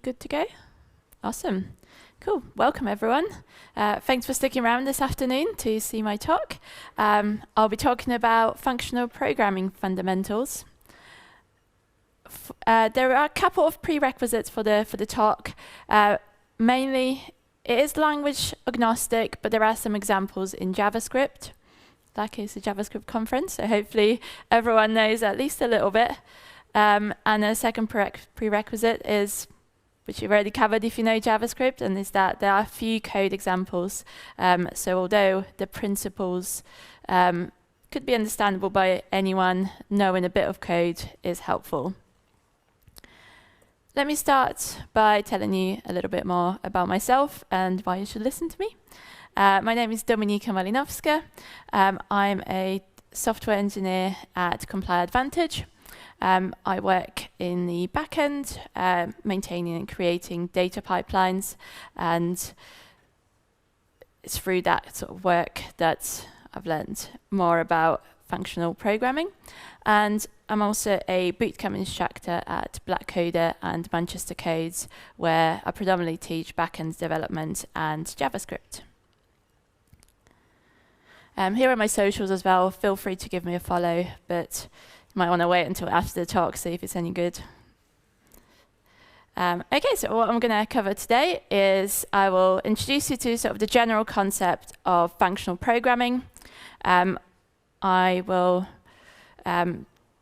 good to go? Awesome. Cool. Welcome, everyone. Thanks for sticking around this afternoon to see my talk. I'll be talking about functional programming fundamentals. There are a couple of prerequisites for the talk. Mainly, it is language agnostic, but there are some examples in JavaScript. That is a JavaScript conference, so hopefully everyone knows at least a little bit. And the second prerequisite is, which you've already covered if you know JavaScript, and is that there are a few code examples. So although the principles could be understandable by anyone, knowing a bit of code is helpful. Let me start by telling you a little bit more about myself and why you should listen to me. My name is Dominika Malinowska. I'm a software engineer at Comply Advantage. I work in the backend, maintaining and creating data pipelines, and it's through that sort of work that I've learned more about functional programming. And I'm also a bootcamp instructor at Black Coder and Manchester Codes, where I predominantly teach backend development and JavaScript. Here are my socials as well. Feel free to give me a follow, but you might want to wait until after the talk, see if it's any good. Okay, so what I'm going to cover today is I will introduce you to sort of the general concept of functional programming. I will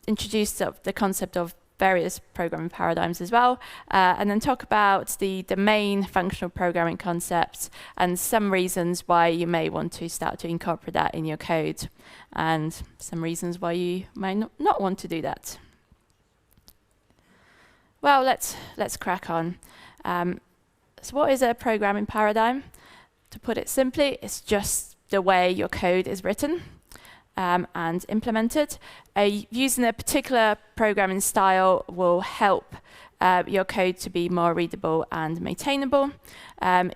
introduce sort of the concept of various programming paradigms as well, and then talk about the main functional programming concepts and some reasons why you may want to start to incorporate that in your code, and some reasons why you might not want to do that. Well, let's crack on. So what is a programming paradigm? To put it simply, it's just the way your code is written and implemented. Using a particular programming style will help your code to be more readable and maintainable.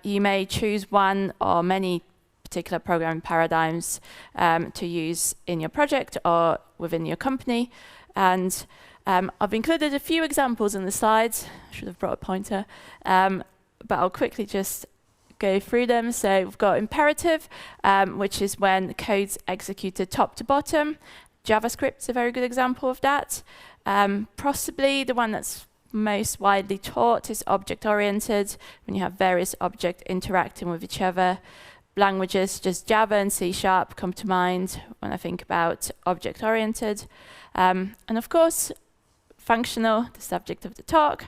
You may choose one or many particular programming paradigms to use in your project or within your company. And I've included a few examples in the slides. I should have brought a pointer, but I'll quickly just go through them. So we've got imperative, which is when code's executed top to bottom. JavaScript's a very good example of that. Possibly the one that's most widely taught is object-oriented, when you have various objects interacting with each other. Languages, just Java and C# come to mind when I think about object-oriented. And of course, functional, the subject of the talk.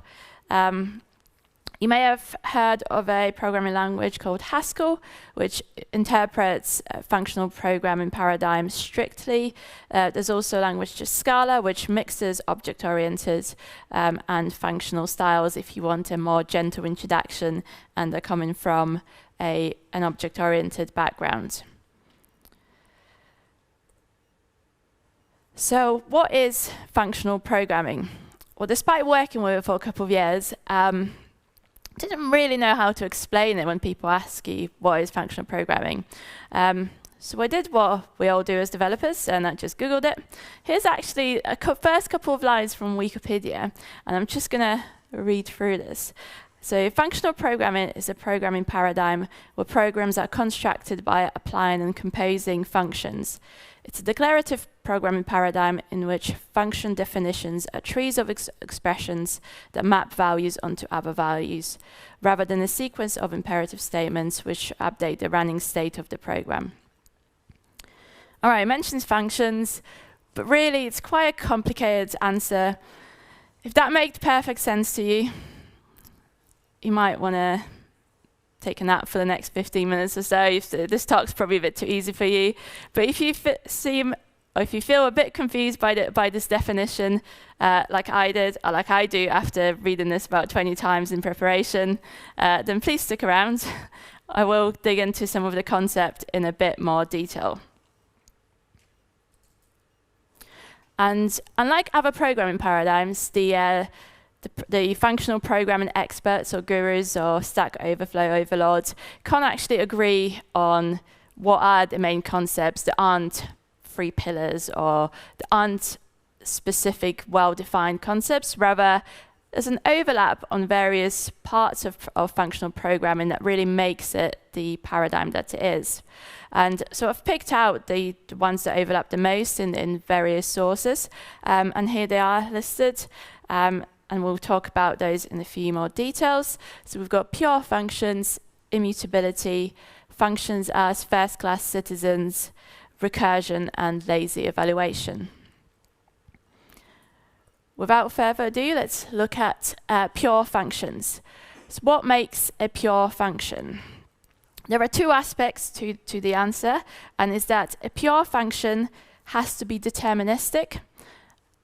You may have heard of a programming language called Haskell, which interprets functional programming paradigms strictly. There's also a language just Scala, which mixes object-oriented and functional styles if you want a more gentle introduction and are coming from an object-oriented background. So what is functional programming? Well, despite working with it for a couple of years, didn't really know how to explain it when people ask you what is functional programming. So I did what we all do as developers, and I just Googled it. Here's actually a first couple of lines from Wikipedia, and I'm just going to read through this. So functional programming is a programming paradigm where programs are constructed by applying and composing functions. It's a declarative programming paradigm in which function definitions are trees of expressions that map values onto other values, rather than a sequence of imperative statements which update the running state of the program. All right, it mentions functions, but really it's quite a complicated answer. If that makes perfect sense to you, you might want to take a nap for the next 15 minutes or so. This talk's probably a bit too easy for you. But if you feel a bit confused by this definition, like I did, or like I do after reading this about 20 times in preparation, then please stick around. I will dig into some of the concept in a bit more detail. And unlike other programming paradigms, the functional programming experts or gurus or Stack Overflow overlords can't actually agree on what are the main concepts. There aren't 3 pillars or there aren't specific well-defined concepts. Rather, there's an overlap on various parts of functional programming that really makes it the paradigm that it is. And so I've picked out the ones that overlap the most in various sources, and here they are listed. And we'll talk about those in a few more details. So we've got pure functions, immutability, functions as first-class citizens, recursion, and lazy evaluation. Without further ado, let's look at pure functions. So what makes a pure function? There are two aspects to the answer, and is that a pure function has to be deterministic,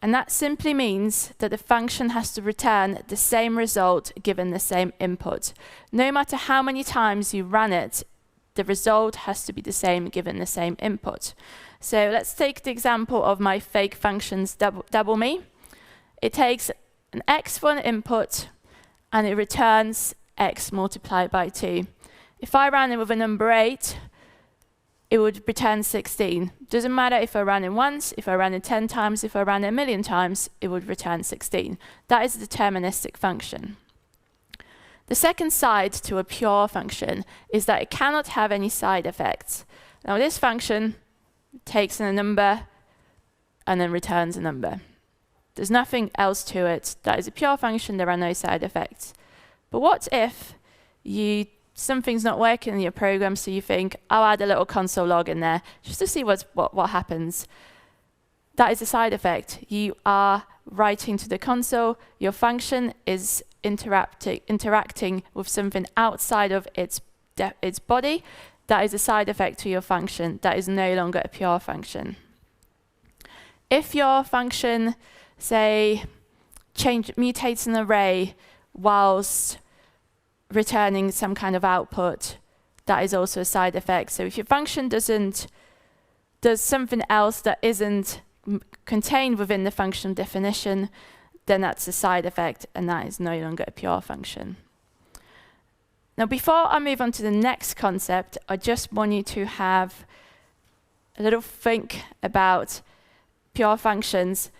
and that simply means that the function has to return the same result given the same input. No matter how many times you run it, the result has to be the same given the same input. So let's take the example of my fake functions double me. It takes an x for an input, and it returns x multiplied by 2. If I ran it with a number 8, it would return 16. Doesn't matter if I ran it once, if I ran it 10 times, if I ran it 1,000,000 times, it would return 16. That is a deterministic function. The second side to a pure function is that it cannot have any side effects. Now this function takes in a number and then returns a number. There's nothing else to it. That is a pure function, there are no side effects. But what if something's not working in your program, so you think, I'll add a little console log in there just to see what happens. That is a side effect. You are writing to the console, your function is interacting with something outside of its body. That is a side effect to your function. That is no longer a pure function. If your function, say, mutates an array whilst returning some kind of output, that is also a side effect. So if your function does something else that isn't contained within the function definition, then that's a side effect, and that is no longer a pure function. Now, before I move on to the next concept, I just want you to have a little think about pure functions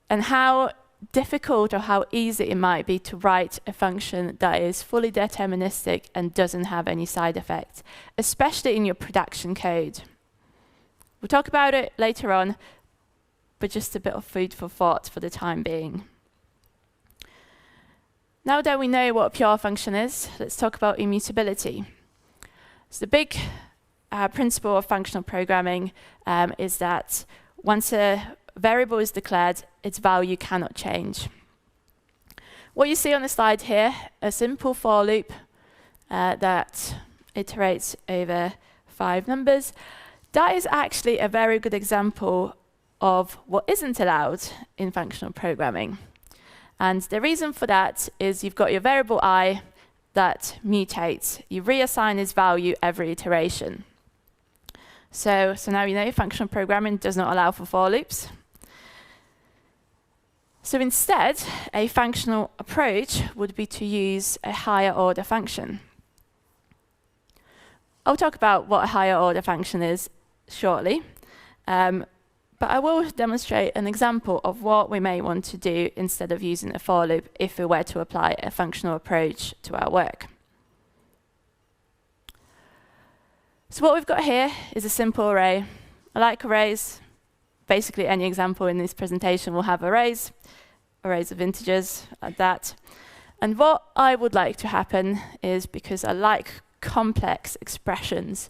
and how difficult or how easy it might be to write a function that is fully deterministic and doesn't have any side effects, especially in your production code. We'll talk about it later on, but just a bit of food for thought for the time being. Now that we know what a pure function is, let's talk about immutability. So the big principle of functional programming is that once a variable is declared, its value cannot change. What you see on the slide here, a simple for loop that iterates over 5 numbers, that is actually a very good example of what isn't allowed in functional programming. And the reason for that is you've got your variable I that mutates. You reassign its value every iteration. So now you know functional programming does not allow for for loops. So instead, a functional approach would be to use a higher order function. I'll talk about what a higher order function is shortly, but I will demonstrate an example of what we may want to do instead of using a for loop if we were to apply a functional approach to our work. So what we've got here is a simple array. I like arrays. Basically, any example in this presentation will have arrays of integers like that. And what I would like to happen is, because I like complex expressions,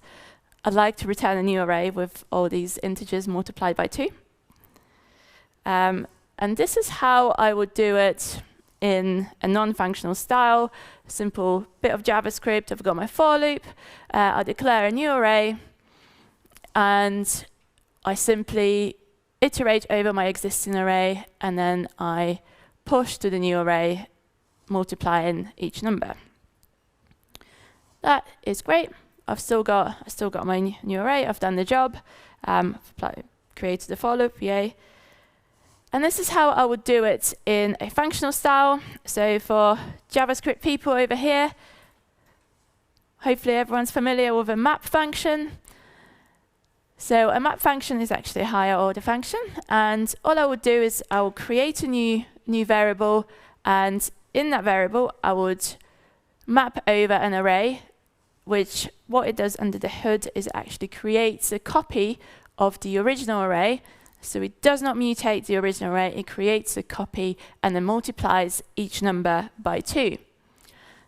I'd like to return a new array with all these integers multiplied by 2. And this is how I would do it in a non-functional style. Simple bit of JavaScript. I've got my for loop. I declare a new array, and I simply iterate over my existing array, and then I push to the new array, multiplying each number. That is great. I've still got my new array. I've done the job. Created the for loop, yay. And this is how I would do it in a functional style. So for JavaScript people over here, hopefully everyone's familiar with a map function. So a map function is actually a higher order function, and all I would do is I will create a new variable, and in that variable, I would map over an array, which what it does under the hood is it actually creates a copy of the original array. So it does not mutate the original array, it creates a copy and then multiplies each number by 2.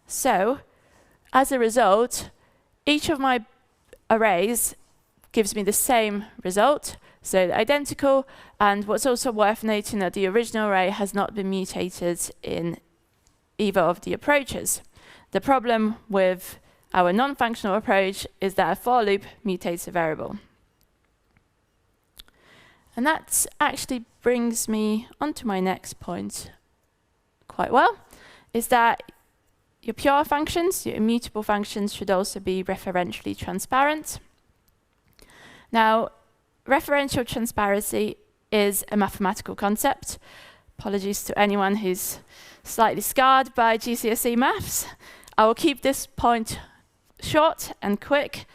So, as a result, each of my arrays gives me the same result, so identical, and what's also worth noting that the original array has not been mutated in either of the approaches. The problem with our non-functional approach is that a for loop mutates a variable. And that actually brings me onto my next point quite well, is that your pure functions, your immutable functions, should also be referentially transparent. Now, referential transparency is a mathematical concept. Apologies to anyone who's slightly scarred by GCSE maths. I will keep this point short and quick.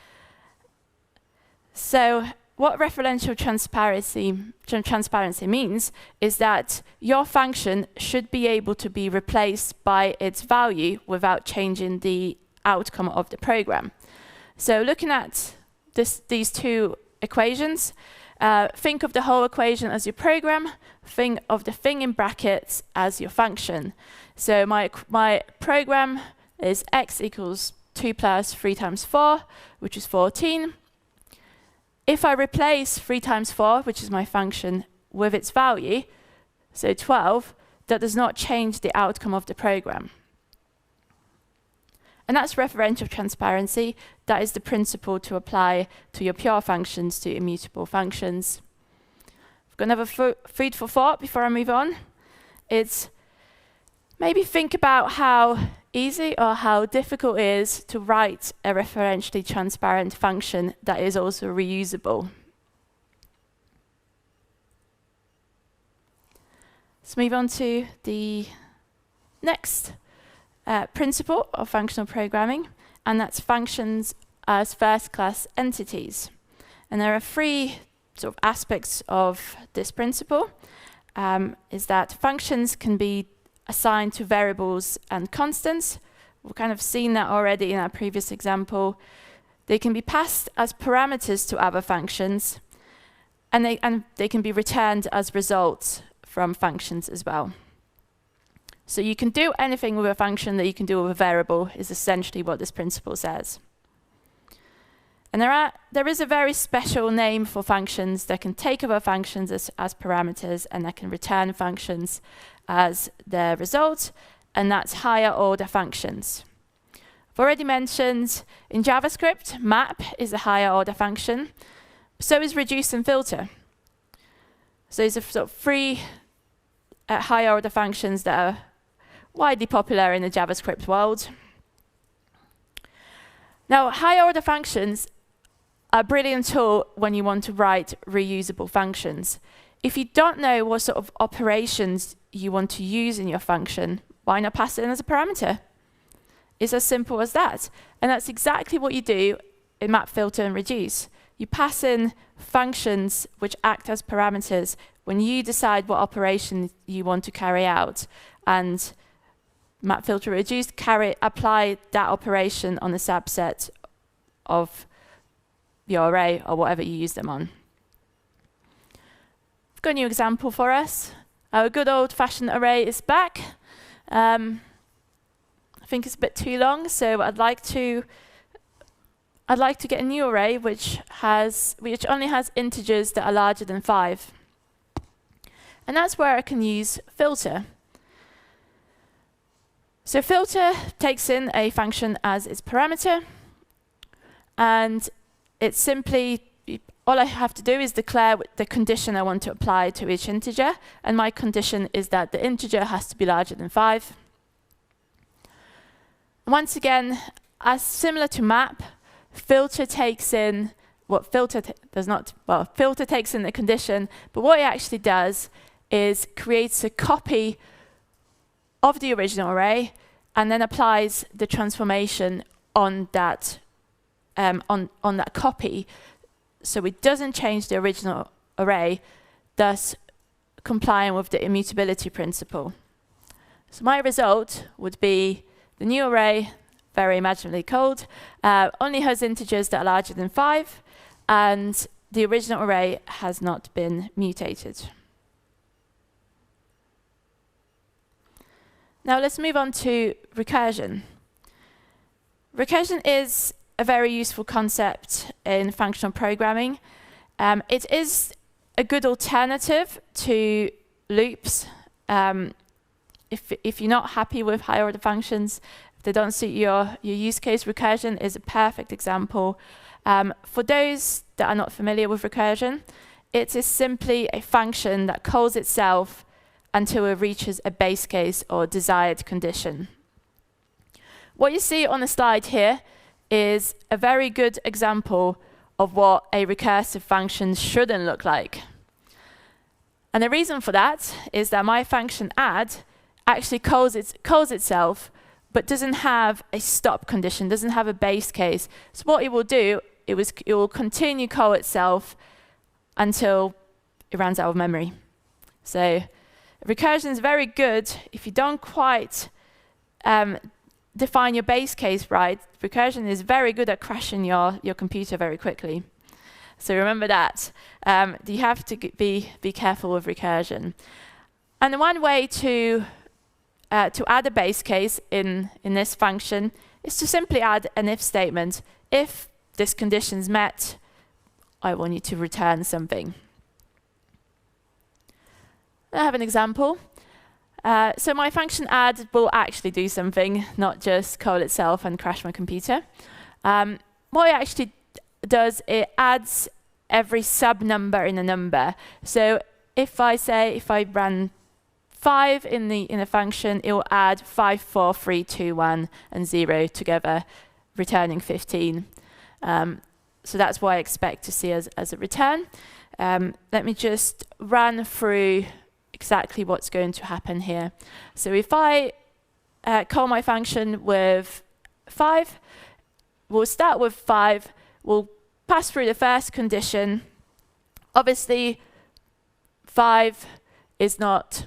So, what referential transparency means is that your function should be able to be replaced by its value without changing the outcome of the program. So looking at these two equations, think of the whole equation as your program, think of the thing in brackets as your function. So my program is x equals 2 plus 3 times 4, which is 14. If I replace 3 times 4, which is my function, with its value, so 12, that does not change the outcome of the program. And that's referential transparency. That is the principle to apply to your pure functions, to immutable functions. I've got another food for thought before I move on. It's maybe think about how easy or how difficult it is to write a referentially transparent function that is also reusable. Let's move on to the next principle of functional programming, and that's functions as first-class entities. And there are 3 sort of aspects of this principle, is that functions can be assigned to variables and constants. We've kind of seen that already in our previous example. They can be passed as parameters to other functions, and they can be returned as results from functions as well. So you can do anything with a function that you can do with a variable, is essentially what this principle says. And there is a very special name for functions that can take other functions as parameters and that can return functions as their result, and that's higher order functions. I've already mentioned in JavaScript, map is a higher order function. So is reduce and filter. So these are sort of 3 higher order functions that are widely popular in the JavaScript world. Now, higher order functions are a brilliant tool when you want to write reusable functions. If you don't know what sort of operations you want to use in your function, why not pass it in as a parameter? It's as simple as that. And that's exactly what you do in map, filter, and reduce. You pass in functions which act as parameters when you decide what operation you want to carry out. And map, filter, reduce, apply that operation on the subset of your array or whatever you use them on. I've got a new example for us. Our good old-fashioned array is back. I think it's a bit too long, so I'd like to get a new array which only has integers that are larger than 5. And that's where I can use filter. So filter takes in a function as its parameter, and it's simply, all I have to do is declare the condition I want to apply to each integer, and my condition is that the integer has to be larger than 5. Once again, as similar to map, filter takes in filter takes in the condition, but what it actually does is creates a copy of the original array and then applies the transformation on that on that copy, so it doesn't change the original array, thus complying with the immutability principle. So my result would be the new array, very imaginatively called, only has integers that are larger than 5, and the original array has not been mutated. Now let's move on to recursion. Recursion is a very useful concept in functional programming. It is a good alternative to loops. If you're not happy with higher order functions, if they don't suit your use case, recursion is a perfect example. For those that are not familiar with recursion, it is simply a function that calls itself until it reaches a base case or desired condition. What you see on the slide here is a very good example of what a recursive function shouldn't look like. And the reason for that is that my function add actually calls itself, but doesn't have a stop condition, doesn't have a base case. So what it will do, it will continue call itself until it runs out of memory. So recursion is very good if you don't quite define your base case right. Recursion is very good at crashing your computer very quickly. So remember that. You have to be careful with recursion. And one way to add a base case in this function is to simply add an if statement. If this condition is met, I want you to return something. I have an example. So my function add will actually do something, not just call itself and crash my computer. What it actually does, it adds every sub number in a number. So if I run 5 in the function, it will add 5, 4, 3, 2, 1, and 0 together, returning 15. So that's what I expect to see as a return. Let me just run through exactly what's going to happen here. So if I call my function with 5, we'll start with 5, we'll pass through the first condition. Obviously, 5 is not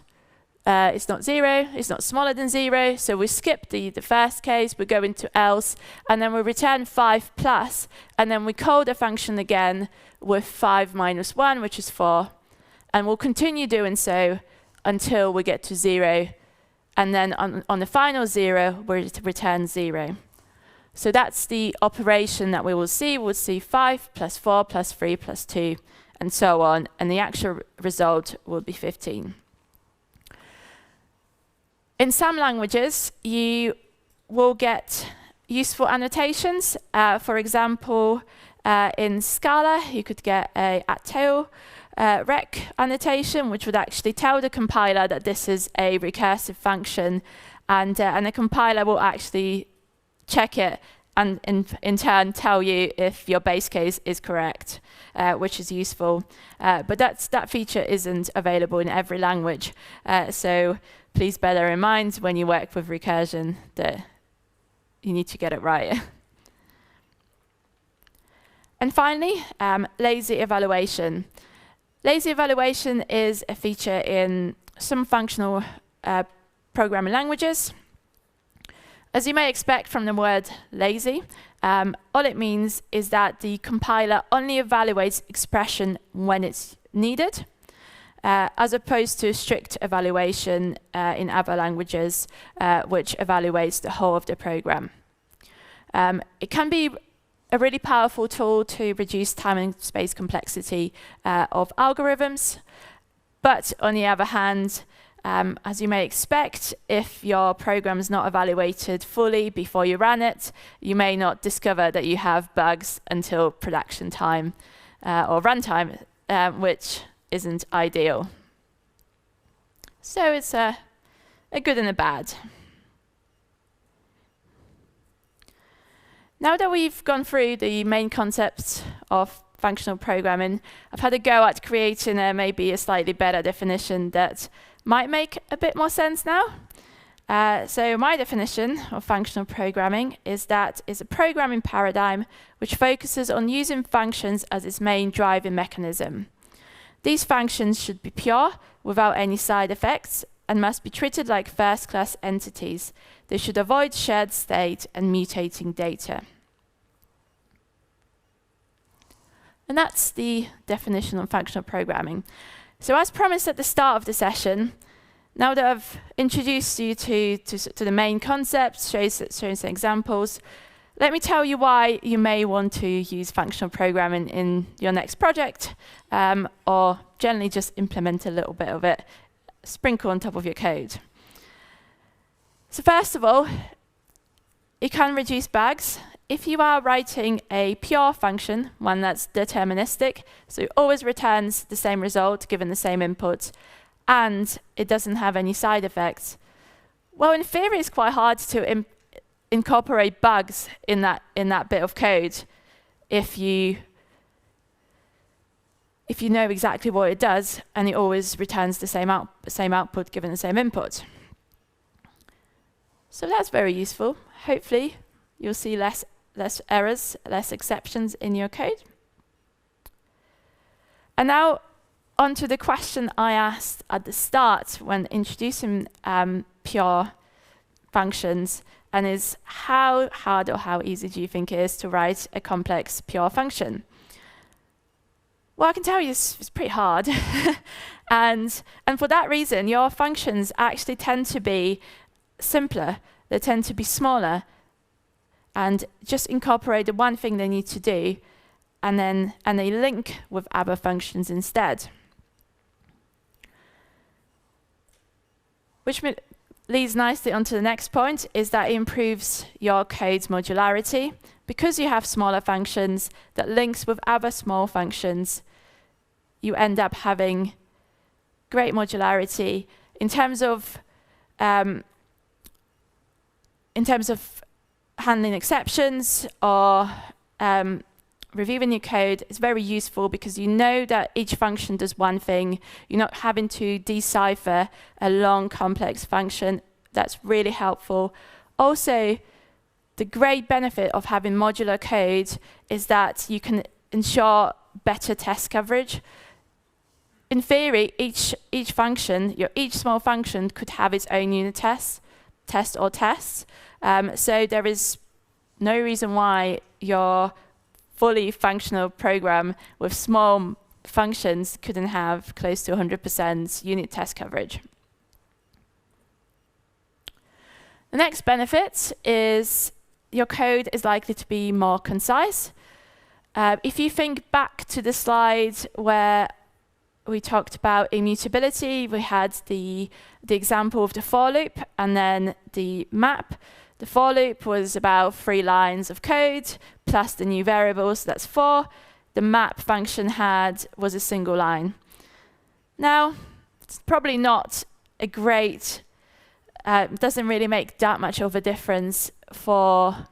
it's not 0, it's not smaller than 0, so we skip the first case, we go into else, and then we return 5 plus, and then we call the function again with 5 minus 1, which is 4. And we'll continue doing so until we get to 0. And then on the final 0, we return 0. So that's the operation that we will see. We'll see 5 plus 4 plus 3 plus 2, and so on. And the actual result will be 15. In some languages, you will get useful annotations. For example, in Scala, you could get a @tail rec annotation, which would actually tell the compiler that this is a recursive function, and the compiler will actually check it and in turn tell you if your base case is correct, which is useful. But that feature isn't available in every language, so please bear in mind when you work with recursion that you need to get it right. And finally, lazy evaluation. Lazy evaluation is a feature in some functional programming languages. As you may expect from the word lazy, all it means is that the compiler only evaluates expression when it's needed, as opposed to strict evaluation in other languages, which evaluates the whole of the program. It can be a really powerful tool to reduce time and space complexity of algorithms. But on the other hand, as you may expect, if your program is not evaluated fully before you run it, you may not discover that you have bugs until production time or runtime, which isn't ideal. So it's a good and a bad. Now that we've gone through the main concepts of functional programming, I've had a go at creating maybe a slightly better definition that might make a bit more sense now. So my definition of functional programming is that it's a programming paradigm which focuses on using functions as its main driving mechanism. These functions should be pure, without any side effects, and must be treated like first-class entities. They should avoid shared state and mutating data. And that's the definition of functional programming. So as promised at the start of the session, now that I've introduced you to the main concepts, shown some examples, let me tell you why you may want to use functional programming in your next project, or generally just implement a little bit of it, sprinkle on top of your code. So first of all, it can reduce bugs. If you are writing a pure function, one that's deterministic, so it always returns the same result given the same input, and it doesn't have any side effects, well, in theory, it's quite hard to incorporate bugs in that bit of code if you know exactly what it does and it always returns the same output given the same input. So that's very useful. Hopefully you'll see less errors, less exceptions in your code. And now on to the question I asked at the start when introducing pure functions, and is how hard or how easy do you think it is to write a complex pure function? Well, I can tell you it's pretty hard. and for that reason, your functions actually tend to be simpler. They tend to be smaller and just incorporate the one thing they need to do, and they link with other functions instead. Which leads nicely onto the next point, is that it improves your code's modularity. Because you have smaller functions that links with other small functions, you end up having great modularity in terms of handling exceptions or reviewing your code. Is very useful because you know that each function does one thing. You're not having to decipher a long, complex function. That's really helpful. Also, the great benefit of having modular code is that you can ensure better test coverage. In theory, each small function could have its own unit test or tests. So there is no reason why your fully functional program with small functions couldn't have close to 100% unit test coverage. The next benefit is your code is likely to be more concise. If you think back to the slide where we talked about immutability, we had the example of the for loop and then the map. The for loop was about 3 lines of code plus the new variables, so that's 4. The map function was a single line. Now, it's probably not a great, doesn't really make that much of a difference for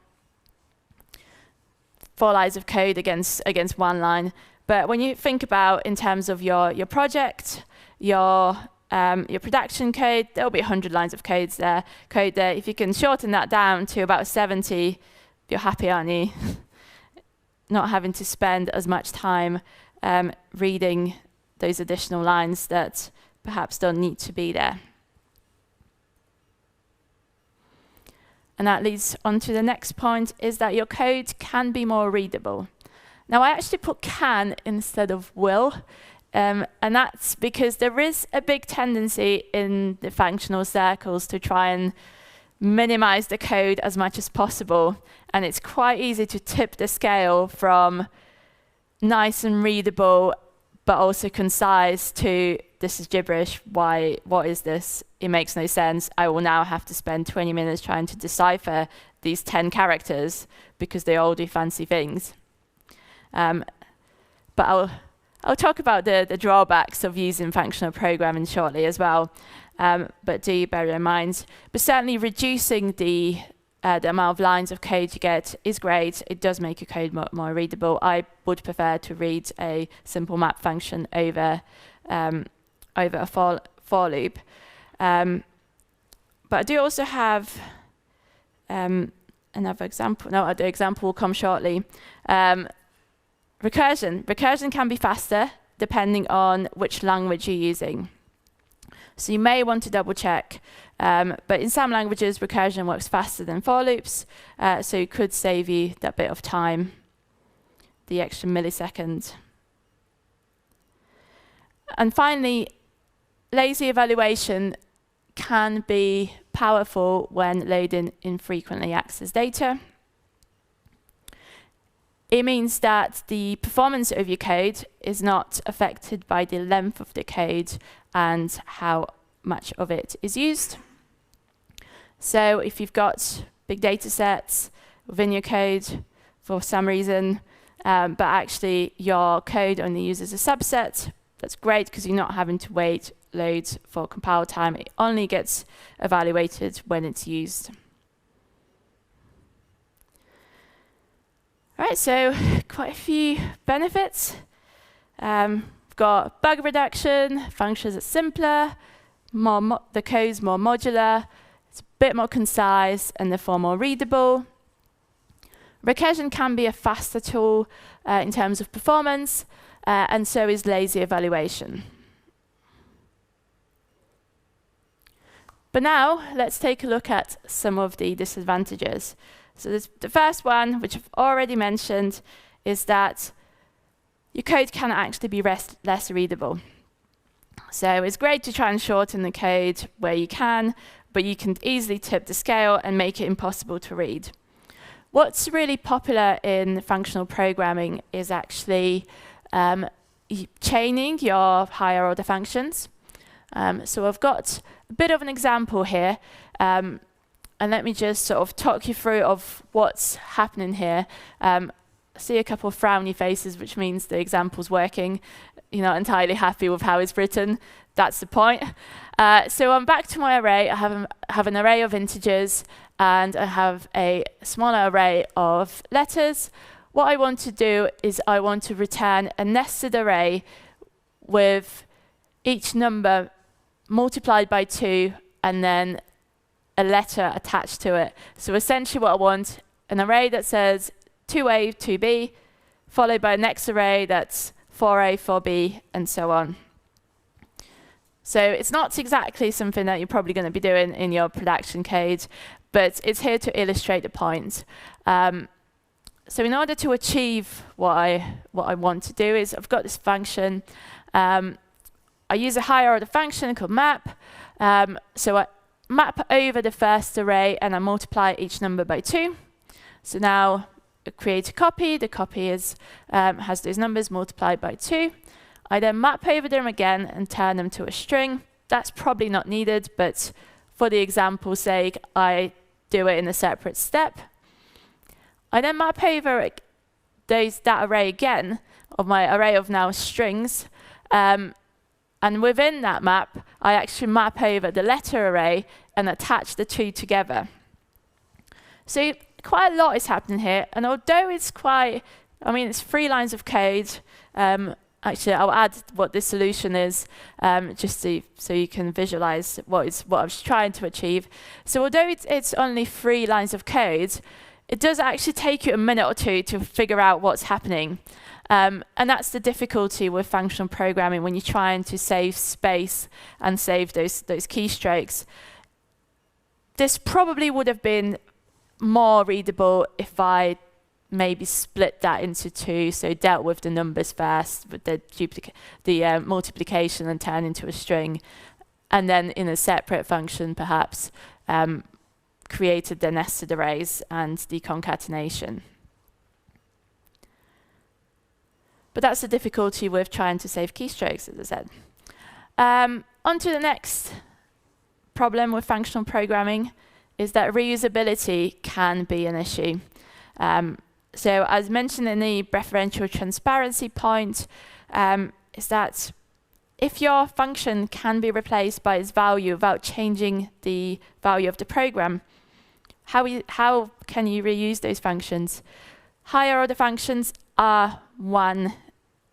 4 lines of code against 1 line. But when you think about in terms of your project, your production code, there'll be 100 lines of code there. If you can shorten that down to about 70, you're happy, aren't you? Not having to spend as much time reading those additional lines that perhaps don't need to be there. And that leads on to the next point, is that your code can be more readable. Now, I actually put can instead of will. And that's because there is a big tendency in the functional circles to try and minimize the code as much as possible. And it's quite easy to tip the scale from nice and readable, but also concise, to this is gibberish, what is this? It makes no sense. I will now have to spend 20 minutes trying to decipher these 10 characters because they all do fancy things. But I'll talk about the drawbacks of using functional programming shortly as well, but do bear in mind. But certainly reducing the amount of lines of code you get is great. It does make your code more readable. I would prefer to read a simple map function over a for loop. But I do also have another example. No, the example will come shortly. Recursion can be faster depending on which language you're using. So you may want to double check. But in some languages, recursion works faster than for loops, so it could save you that bit of time, the extra millisecond. And finally, lazy evaluation can be powerful when loading infrequently accessed data. It means that the performance of your code is not affected by the length of the code and how much of it is used. So if you've got big data sets within your code for some reason, but actually your code only uses a subset, that's great because you're not having to wait loads for compile time. It only gets evaluated when it's used. All right, so quite a few benefits. We've got bug reduction, functions are simpler, the code's more modular, it's a bit more concise, and therefore more readable. Recursion can be a faster tool in terms of performance, and so is lazy evaluation. But now, let's take a look at some of the disadvantages. So the first one, which I've already mentioned, is that your code can actually be less readable. So it's great to try and shorten the code where you can, but you can easily tip the scale and make it impossible to read. What's really popular in functional programming is actually chaining your higher order functions. So I've got a bit of an example here. And let me just sort of talk you through of what's happening here. I see a couple of frowny faces, which means the example's working. You're not entirely happy with how it's written. That's the point. So I'm back to my array. I have an array of integers, and I have a smaller array of letters. What I want to do is I want to return a nested array with each number multiplied by 2, and then a letter attached to it. So essentially what I want, an array that says 2A, 2B, followed by a next array that's 4A, 4B, and so on. So it's not exactly something that you're probably going to be doing in your production code, but it's here to illustrate the point. So in order to achieve what I want to do is I've got this function. I use a higher order function called map. So I map over the first array and I multiply each number by 2. So now I create a copy. The copy has those numbers multiplied by 2. I then map over them again and turn them to a string. That's probably not needed, but for the example's sake, I do it in a separate step. I then map over that array again, of my array of now strings. And within that map, I actually map over the letter array and attach the 2 together. So quite a lot is happening here. And although it's it's 3 lines of code. Actually, I'll add what the solution is, just so you can visualize what I was trying to achieve. So although it's only 3 lines of code, it does actually take you a minute or 2 to figure out what's happening. And that's the difficulty with functional programming when you're trying to save space and save those keystrokes. This probably would have been more readable if I maybe split that into 2, so dealt with the numbers first, with the multiplication and turn into a string, and then in a separate function perhaps created the nested arrays and the concatenation. But that's the difficulty with trying to save keystrokes, as I said. On to the next problem with functional programming is that reusability can be an issue. So as mentioned in the referential transparency point, is that if your function can be replaced by its value without changing the value of the program, how can you reuse those functions? Higher order functions are one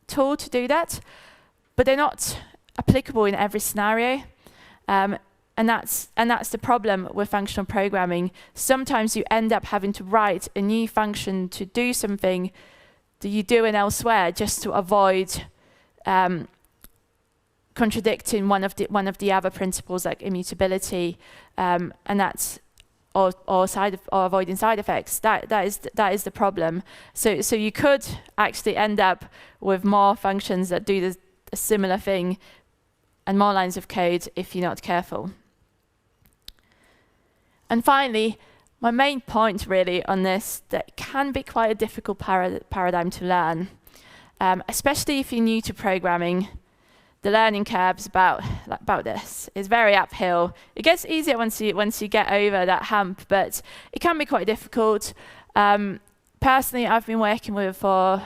tool to do that, but they're not applicable in every scenario. And that's the problem with functional programming. Sometimes you end up having to write a new function to do something that you do in elsewhere just to avoid contradicting one of the other principles like immutability, and that's or avoiding side effects. That is the problem. So you could actually end up with more functions that do a similar thing and more lines of code if you're not careful. And finally, my main point really on this, that can be quite a difficult paradigm to learn, especially if you're new to programming. The learning curves about this is very uphill. It gets easier once you get over that hump, but it can be quite difficult. Personally, I've been working with it for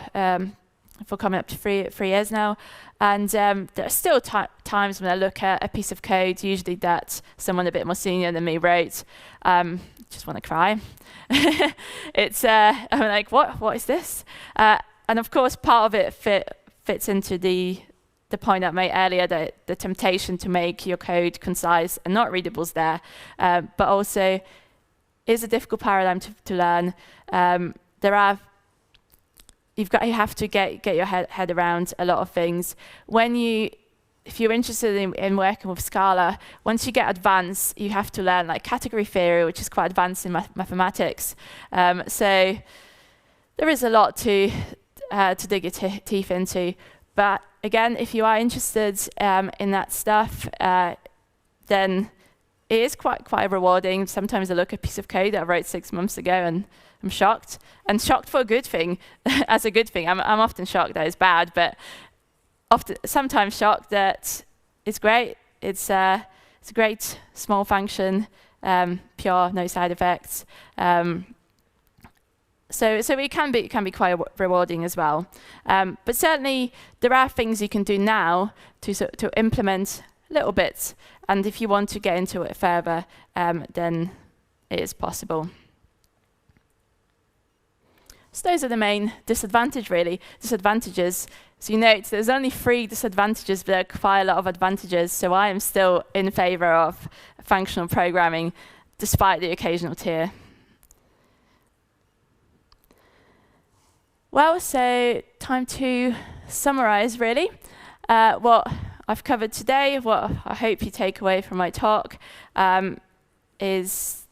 coming up to three years now, and there are still times when I look at a piece of code, usually that someone a bit more senior than me wrote. Just want to cry. I'm like, what is this? And of course, part of it fits into the point I made earlier, that the temptation to make your code concise and not readable is there, but also is a difficult paradigm to learn. You have to get your head around a lot of things. If you're interested in working with Scala, once you get advanced, you have to learn like category theory, which is quite advanced in mathematics. So there is a lot to dig your teeth into. But again, if you are interested in that stuff, then it is quite rewarding. Sometimes I look at a piece of code that I wrote 6 months ago and I'm shocked, and shocked for a good thing, as a good thing. I'm often shocked that it's bad, but sometimes shocked that it's great. It's a great small function, pure, no side effects. So it can be quite rewarding as well. But certainly there are things you can do now to implement little bits, and if you want to get into it further, then it is possible. So those are the main disadvantages. So you note there's only 3 disadvantages, but there are quite a lot of advantages. So I am still in favor of functional programming, despite the occasional tear. Well, so time to summarize, really. What I've covered today, what I hope you take away from my talk, is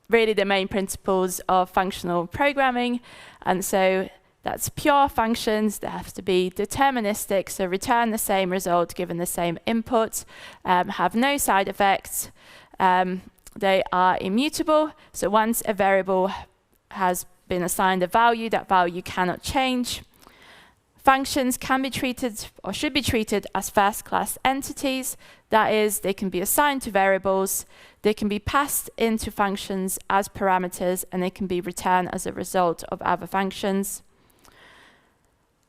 really the main principles of functional programming. And so that's pure functions that have to be deterministic, so return the same result given the same input, have no side effects. They are immutable, so once a variable has been assigned a value, that value cannot change. Functions can be treated or should be treated as first-class entities. That is, they can be assigned to variables, they can be passed into functions as parameters, and they can be returned as a result of other functions.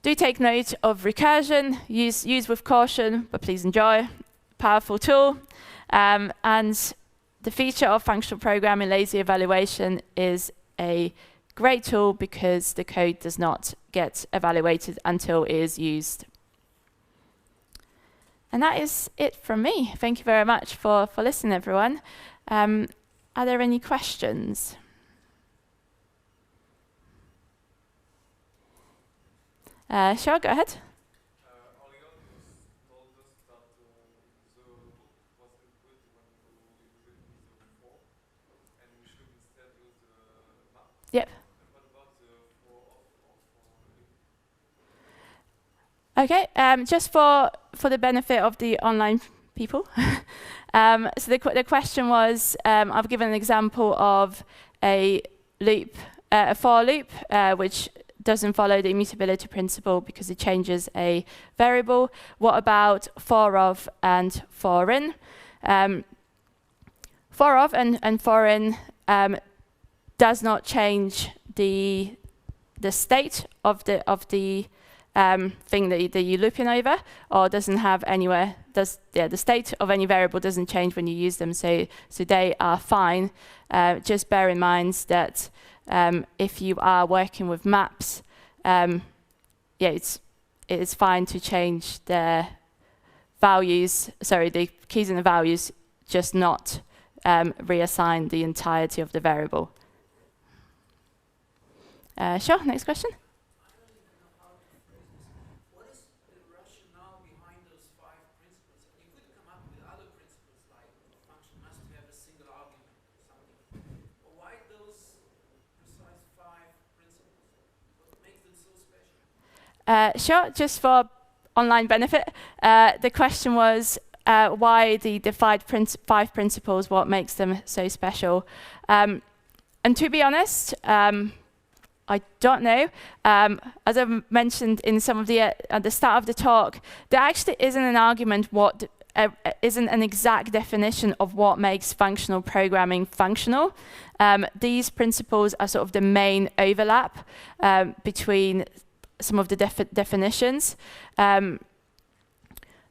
Do take note of recursion, use with caution, but please enjoy. Powerful tool. And the feature of functional programming, lazy evaluation, is a great tool because the code does not get evaluated until it is used. And that is it from me. Thank you very much for listening, everyone. Are there any questions? Sure, go ahead. Yep. Okay, just for the benefit of the online people. So the question was, I've given an example of a loop, a for loop, which doesn't follow the immutability principle because it changes a variable. What about for of and for in? For of and for in does not change the state of the thing that you're looping over, or doesn't have anywhere. The state of any variable doesn't change when you use them, so they are fine. Just bear in mind that if you are working with maps, it is fine to change the values. Sorry, the keys and the values, just not reassign the entirety of the variable. Sure. Next question. Sure, just for online benefit, the question was why the five principles, what makes them so special? And to be honest, I don't know. As I mentioned in some of the at the start of the talk, there actually isn't an argument isn't an exact definition of what makes functional programming functional. These principles are sort of the main overlap between some of the definitions.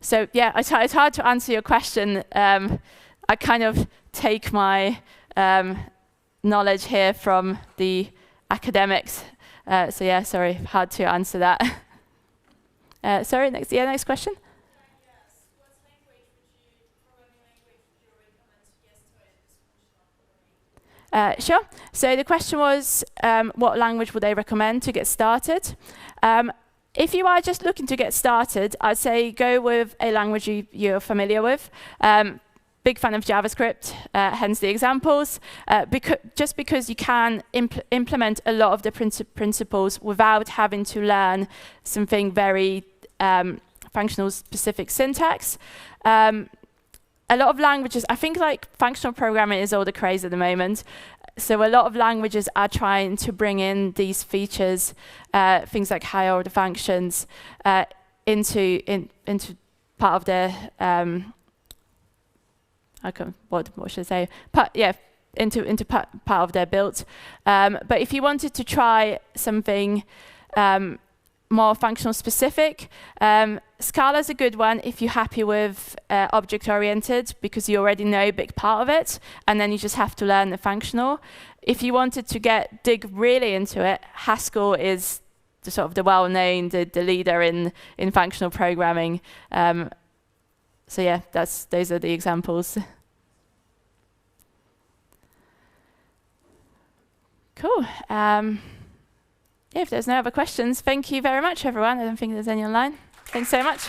So yeah, it's hard to answer your question. I kind of take my knowledge here from the academics. So yeah, sorry, hard to answer that. Sorry, next question. Sure. So the question was, what language would I recommend to get started? If you are just looking to get started, I'd say go with a language you're familiar with. Big fan of JavaScript, hence the examples. Just because you can implement a lot of the principles without having to learn something very functional specific syntax. A lot of languages, I think like functional programming is all the craze at the moment. So a lot of languages are trying to bring in these features, things like higher order functions, into part of their what should I say? Into part of their build. But if you wanted to try something more functional specific, Scala's a good one if you're happy with object-oriented, because you already know a big part of it, and then you just have to learn the functional. If you wanted to dig really into it, Haskell is the sort of the well-known, the leader in functional programming. So yeah, those are the examples. Cool. If there's no other questions, thank you very much, everyone. I don't think there's any online. Thanks so much.